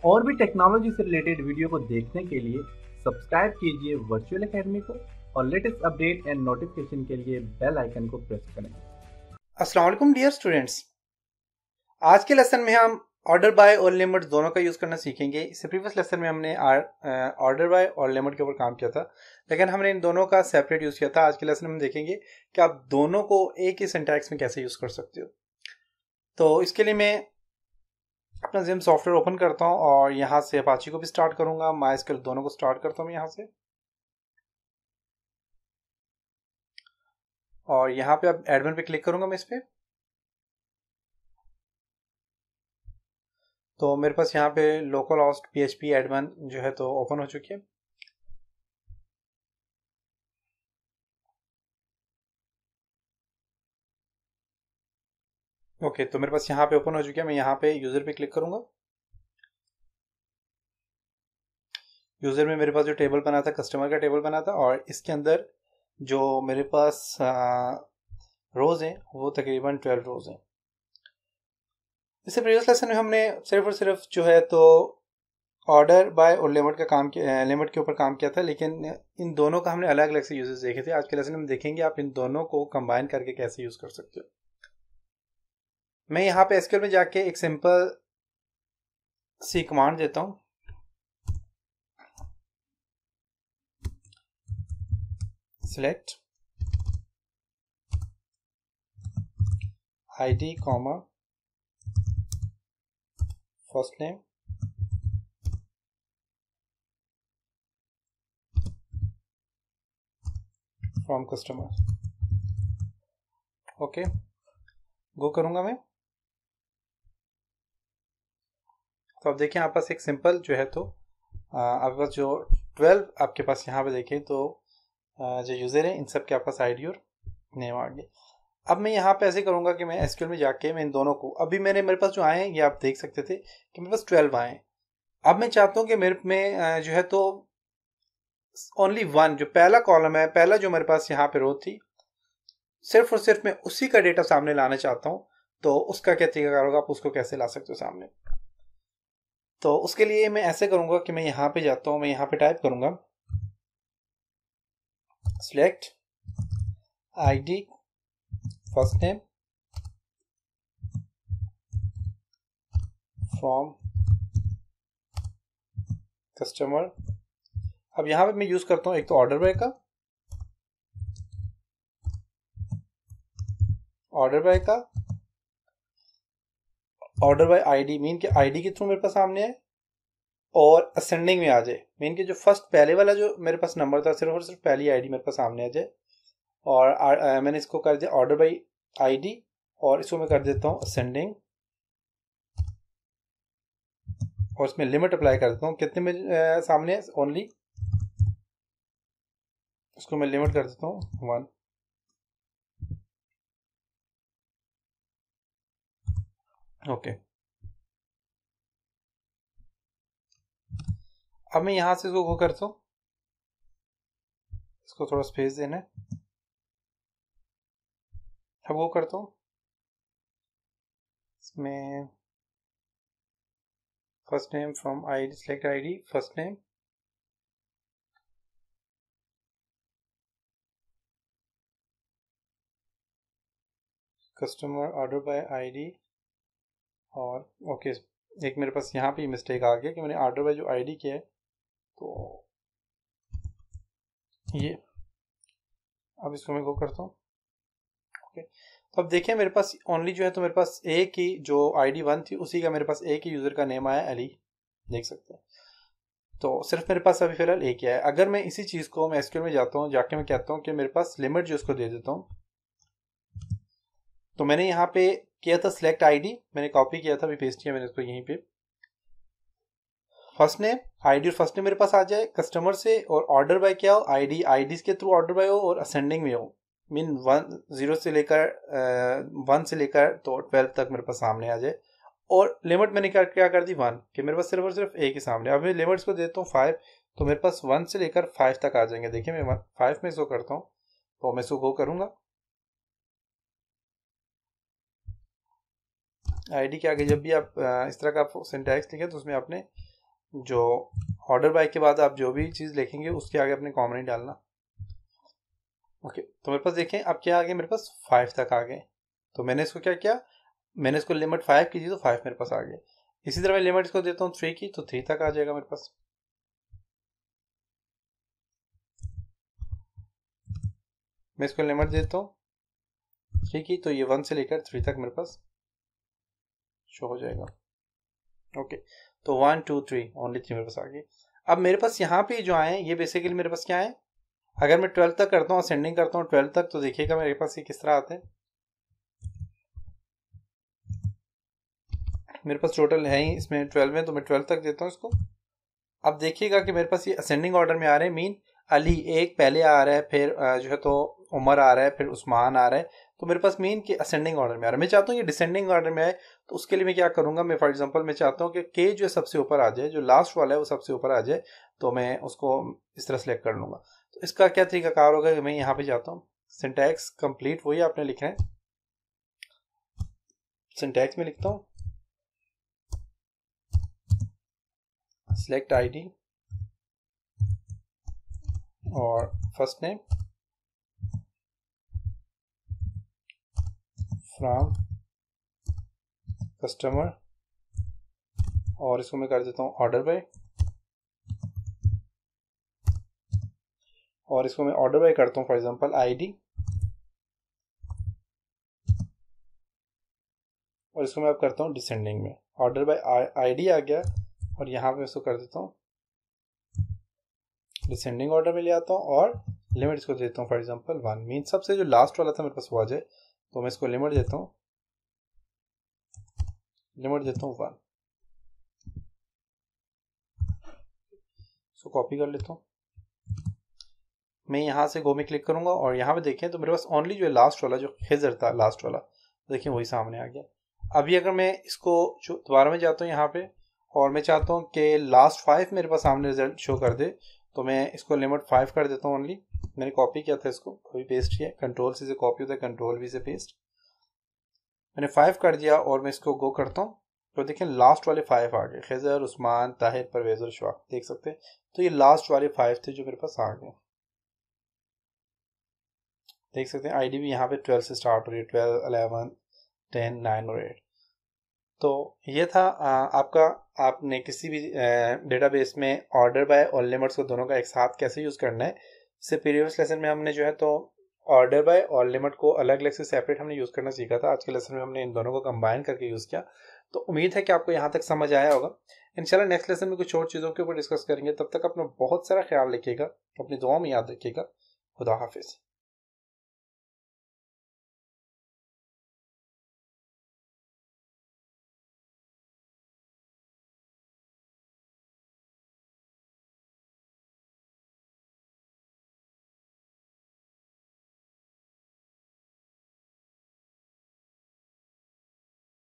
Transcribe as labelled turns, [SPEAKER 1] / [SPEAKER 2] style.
[SPEAKER 1] और भी टेक्नोलॉजी से रिलेटेड वीडियो को देखने के लिए सब्सक्राइब कीजिए वर्चुअल एकेडमी को और लेटेस्ट अपडेट एंड नोटिफिकेशन के लिए बेल आइकन को प्रेस करें।
[SPEAKER 2] अस्सलाम वालेकुम डियर स्टूडेंट्स, आज के लेसन में हम ऑर्डर बाय और लिमिट दोनों का यूज़ करना सीखेंगे। इससे प्रीवियस लेसन में हमने ऑर्डर बाय और लिमिट के ऊपर काम किया था, लेकिन हमने इन दोनों का सेपरेट यूज़ किया था। आज के लेसन में हम देखेंगे कि आप दोनों को एक ही सिंटैक्स में कैसे यूज़ कर सकते हो। तो इसके लिए मैं अपना जिम सॉफ्टवेयर ओपन करता हूँ और यहाँ से अपाची को भी स्टार्ट करूँगा, माइस्क्ल दोनों को स्टार्ट करता हूँ यहाँ से। और यहाँ पे अब एडमिन पे क्लिक करूँगा मैं इस पर। तो मेरे पास यहाँ पे लोकल होस्ट PHP एडमिन जो है तो ओपन हो चुकी है। ओके, तो मेरे पास यहाँ पे ओपन हो चुकी है। मैं यहाँ पे यूज़र पे क्लिक करूँगा। यूज़र में मेरे पास जो टेबल बना था कस्टमर का टेबल बना था, और इसके अंदर जो मेरे पास रोज़ हैं वो तकरीबन 12 रोज़ हैं। इससे प्रीवियस लेसन में हमने सिर्फ और सिर्फ जो है तो ऑर्डर बाय और लिमिट का काम किया, लिमिट के ऊपर काम किया था, लेकिन इन दोनों का हमने अलग अलग से यूजेस देखे थे। आज के लेसन में हम देखेंगे आप इन दोनों को कंबाइन करके कैसे यूज़ कर सकते हो। मैं यहाँ पे एसक्यूएल में जाके एक सिंपल सी कमांड देता हूँ, select ID, first name from customer. Okay, go करूंगा मैं। तो अब देखिए आपके पास एक सिंपल जो है तो आपके पास जो 12 आपके पास यहाँ पे देखें तो जो यूज़र है इन सब के आपके पास ID और नेम आ गए। अब मैं यहाँ पे ऐसे करूँगा कि मैं एसक्यूएल में जाके मैं इन दोनों को, अभी मेरे पास जो आए हैं ये आप देख सकते थे कि मेरे पास 12 आए हैं। अब मैं चाहता हूँ कि मेरे में जो है तो ओनली वन, जो पहला कॉलम है, पहला जो मेरे पास यहाँ पे रो थी, सिर्फ और सिर्फ मैं उसी का डेटा सामने लाना चाहता हूँ। तो उसका क्या तरीका होगा, आप उसको कैसे ला सकते हो सामने। तो उसके लिए मैं ऐसे करूँगा कि मैं यहाँ पे जाता हूँ, मैं यहाँ पे टाइप करूँगा select ID, first name from customer. अब यहाँ पे मैं यूज़ करता हूँ एक तो ऑर्डर बाय का, ऑर्डर बाय ID मीन के ID के थ्रू मेरे पास सामने है और असेंडिंग में आ जाए, मीन के जो फर्स्ट पहले वाला जो मेरे पास नंबर था सिर्फ और सिर्फ पहली ID मेरे पास सामने आ जाए। और मैंने इसको कर दिया ऑर्डर बाय ID और इसको मैं कर देता हूँ असेंडिंग और इसमें लिमिट अप्लाई कर देता हूँ। कितने में सामने ओनली, इसको मैं लिमिट कर देता हूँ 1। ओके, अब मैं यहाँ से इसको गो करता हूँ, इसको थोड़ा स्पेस देना है। अब वो करता हूँ, इसमें first name from ID, select ID, first name, customer, order by ID और ओके। एक मेरे पास यहाँ पे मिस्टेक आ गया कि मैंने ऑर्डर बाय जो ID किया है तो ये, अब इसको मैं गो करता हूँ। ओके, तो अब देखिए मेरे पास ओनली जो है तो मेरे पास एक ही जो ID 1 थी उसी का मेरे पास एक ही यूज़र का नेम आया अली, देख सकते हैं। तो सिर्फ मेरे पास अभी फिलहाल एक ही है। अगर मैं इसी चीज़ को मैं एसक्यूएल में जाता हूँ, जाके मैं कहता हूँ कि मेरे पास लिमिट जो उसको दे देता हूँ, तो मैंने यहाँ पे किया था सिलेक्ट ID, मैंने कॉपी किया था, अभी पेस्ट किया मैंने इसको यहीं पे। फर्स्ट नेम ID और फर्स्ट नेम मेरे पास आ जाए कस्टमर से, और ऑर्डर बाय क्या हो ID के थ्रू ऑर्डर बाय हो और असेंडिंग में हो, मीन 1 से लेकर 1 से लेकर तो 12 तक मेरे पास सामने आ जाए। और लिमिट मैंने क्या कर दी 1, कि मेरे पास सिर्फ और सिर्फ एक ही सामने। अब मैं लिमिट्स को देता हूँ 5, तो मेरे पास 1 से लेकर 5 तक आ जाएंगे। देखिए मैं 5 में इसको करता हूँ, तो मैं इसको गो करूँगा, ID के आगे जब भी आप इस तरह का सिंटैक्स लिखे तो उसमें आपने जो ऑर्डर बाय के बाद आप जो भी चीज़ लिखेंगे उसके आगे अपने कॉमा नहीं डालना। ओके, तो मेरे पास देखें अब क्या आ गया, मेरे पास 5 तक आ गए। तो मैंने इसको क्या किया, मैंने इसको लिमिट 5 की थी तो 5 मेरे पास आ गया। इसी तरह मैं लिमिट इसको देता हूँ 3 की, तो 3 तक आ जाएगा मेरे पास। मैं इसको लिमिट देता हूँ 3 की, तो ये 1 से लेकर 3 तक मेरे पास शो हो जाएगा। ओके, तो 1 2 3 ओनली 3 मेरे पास आ गई। अब मेरे पास यहाँ पे जो आए ये बेसिकली मेरे पास क्या है, अगर मैं 12 तक करता हूँ, असेंडिंग करता हूँ 12 तक, तो देखिएगा मेरे पास ये किस तरह आते हैं। मेरे पास टोटल है ही इसमें 12 में, तो मैं 12 तक देता हूँ इसको। अब देखिएगा कि मेरे पास ये असेंडिंग ऑर्डर में आ रहे हैं, मीन अली एक पहले आ रहा है, फिर जो है तो उमर आ रहा है, फिर उस्मान आ रहा है। तो मेरे पास मीन कि असेंडिंग ऑर्डर में आ रहा है। मैं चाहता हूँ ये डिसेंडिंग ऑर्डर में आए, तो उसके लिए मैं क्या करूँगा, मैं फॉर एग्जांपल मैं चाहता हूँ कि के जो है सबसे ऊपर आ जाए, जो लास्ट वाला है वो सबसे ऊपर आ जाए, तो मैं उसको इस तरह सेलेक्ट कर लूँगा। तो इसका क्या तरीकाकार होगा कि मैं यहाँ पे जाता हूँ, सिंटैक्स कंप्लीट वही आपने लिखना है, सिंटैक्स में लिखता हूँ सेलेक्ट आईडी और फर्स्ट नेम फ्रॉम कस्टमर, और इसको मैं कर देता हूँ ऑर्डर बाय, और इसको मैं ऑर्डर बाय करता हूँ फॉर एग्जांपल आईडी, और इसको मैं अब करता हूँ डिसेंडिंग में, ऑर्डर बाय आईडी आ गया, और यहाँ पे इसको कर देता हूँ डिसेंडिंग ऑर्डर में ले आता हूँ, और लिमिट इसको देता हूँ फॉर एग्जांपल 1, मीन सबसे जो लास्ट वाला था मेरे पास वो आ जाए, तो मैं इसको लिमिट देता हूँ 1। इसको कॉपी कर लेता हूँ, मैं यहाँ से गो में क्लिक करूंगा, और यहाँ पे देखें तो मेरे पास ओनली जो लास्ट वाला जो खिजर था लास्ट वाला, देखिए वही सामने आ गया। अभी अगर मैं इसको दोबारा में जाता हूँ यहाँ पे, और मैं चाहता हूँ कि लास्ट 5 मेरे पास सामने रिजल्ट शो कर दे, तो मैं इसको लिमिट 5 कर देता हूँ ओनली। मैंने कॉपी किया था इसको, अभी पेस्ट किया, कंट्रोल सी से कॉपी होता है, कंट्रोल वी से पेस्ट, मैंने 5 कर दिया, और मैं इसको गो करता हूँ, तो देखें लास्ट वाले 5 आ गए, खिजर, उस्मान, ताहिर, परवेज और शवाक, देख सकते हैं। तो ये लास्ट वाले 5 थे जो मेरे पास आ गए, देख सकते हैं। आईडी भी यहाँ पे 12 से स्टार्ट हो रही है, 12 11 10 9 और 8। तो ये था आपका, आपने किसी भी डेटाबेस में ऑर्डर बाय और लिमिट्स को दोनों का एक साथ कैसे यूज़ करना है। इससे प्रीवियस लेसन में हमने जो है तो ऑर्डर बाय और लिमिट को अलग अलग से सेपरेट हमने यूज़ करना सीखा था। आज के लेसन में हमने इन दोनों को कंबाइन करके यूज़ किया। तो उम्मीद है कि आपको यहाँ तक समझ आया होगा। इंशाल्लाह नेक्स्ट लेसन में कुछ और चीज़ों के ऊपर डिस्कस करेंगे। तब तक अपना बहुत सारा ख्याल रखिएगा, अपनी दुआओं में याद रखिएगा। खुदा हाफिज़।